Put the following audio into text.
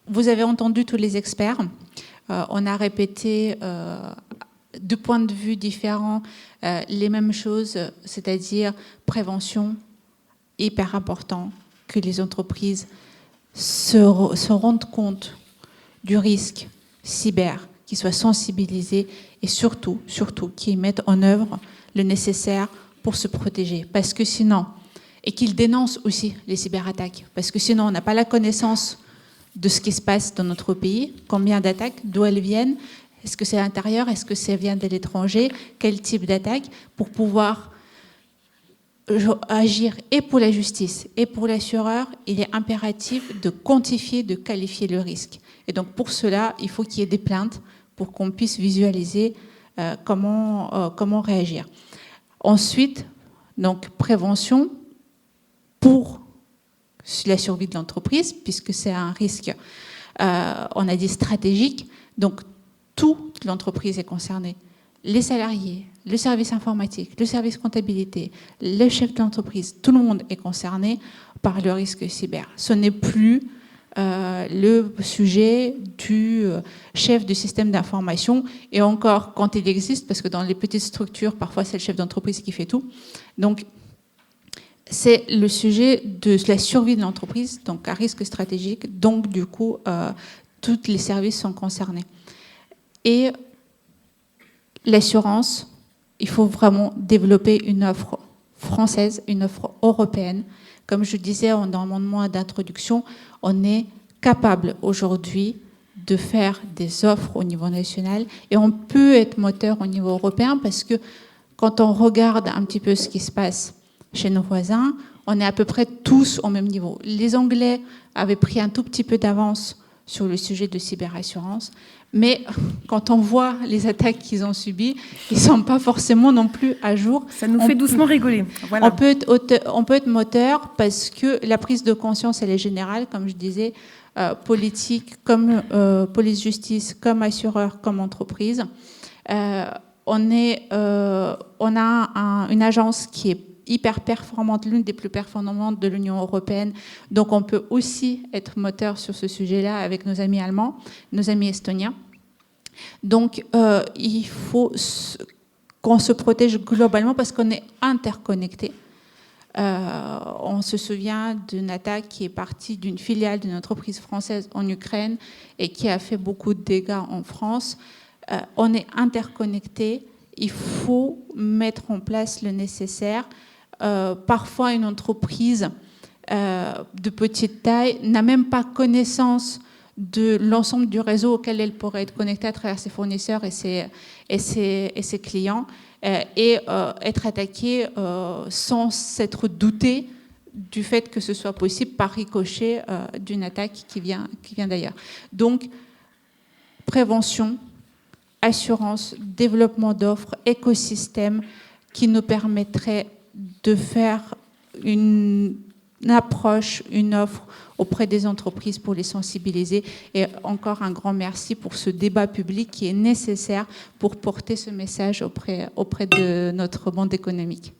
vous avez entendu tous les experts. On a répété de points de vue différents les mêmes choses, c'est-à-dire prévention, hyper important, que les entreprises se rendent compte du risque cyber, qu'ils soient sensibilisés et surtout qu'ils mettent en œuvre le nécessaire pour se protéger. Parce que sinon, et qu'ils dénoncent aussi les cyberattaques, parce que sinon on n'a pas la connaissance de ce qui se passe dans notre pays, combien d'attaques, d'où elles viennent, est-ce que c'est à l'intérieur, est-ce que ça vient de l'étranger, quel type d'attaque, pour pouvoir agir et pour la justice et pour l'assureur, il est impératif de quantifier, de qualifier le risque. Et donc pour cela, il faut qu'il y ait des plaintes pour qu'on puisse visualiser comment réagir. Ensuite, donc prévention pour la survie de l'entreprise, puisque c'est un risque, on a dit stratégique, donc toute l'entreprise est concernée. Les salariés, le service informatique, le service comptabilité, le chef d'entreprise, tout le monde est concerné par le risque cyber. Ce n'est plus le sujet du chef du système d'information, et encore quand il existe, parce que dans les petites structures, parfois c'est le chef d'entreprise qui fait tout. Donc, c'est le sujet de la survie de l'entreprise, donc un risque stratégique, donc du coup, tous les services sont concernés. Et l'assurance, il faut vraiment développer une offre française, une offre européenne. Comme je disais dans mon amendement d'introduction, on est capable aujourd'hui de faire des offres au niveau national et on peut être moteur au niveau européen parce que quand on regarde un petit peu ce qui se passe chez nos voisins, on est à peu près tous au même niveau. Les Anglais avaient pris un tout petit peu d'avance sur le sujet de cyberassurance, mais quand on voit les attaques qu'ils ont subies, ils ne sont pas forcément non plus à jour. Ça nous fait doucement rigoler. Voilà. On peut être moteur parce que la prise de conscience, elle est générale, comme je disais, politique, comme police-justice, comme assureur, comme entreprise. On a une agence qui est hyper performante, l'une des plus performantes de l'Union européenne. Donc on peut aussi être moteur sur ce sujet-là avec nos amis allemands, nos amis estoniens. Donc il faut qu'on se protège globalement parce qu'on est interconnectés. On se souvient d'une attaque qui est partie d'une filiale d'une entreprise française en Ukraine et qui a fait beaucoup de dégâts en France. On est interconnectés. Il faut mettre en place le nécessaire. Parfois, une entreprise de petite taille n'a même pas connaissance de l'ensemble du réseau auquel elle pourrait être connectée à travers ses fournisseurs et ses clients et être attaquée sans s'être douté du fait que ce soit possible par ricochet d'une attaque qui vient d'ailleurs. Donc, prévention, assurance, développement d'offres, écosystème qui nous permettrait de faire une approche, une offre auprès des entreprises pour les sensibiliser. Et encore un grand merci pour ce débat public qui est nécessaire pour porter ce message auprès de notre monde économique.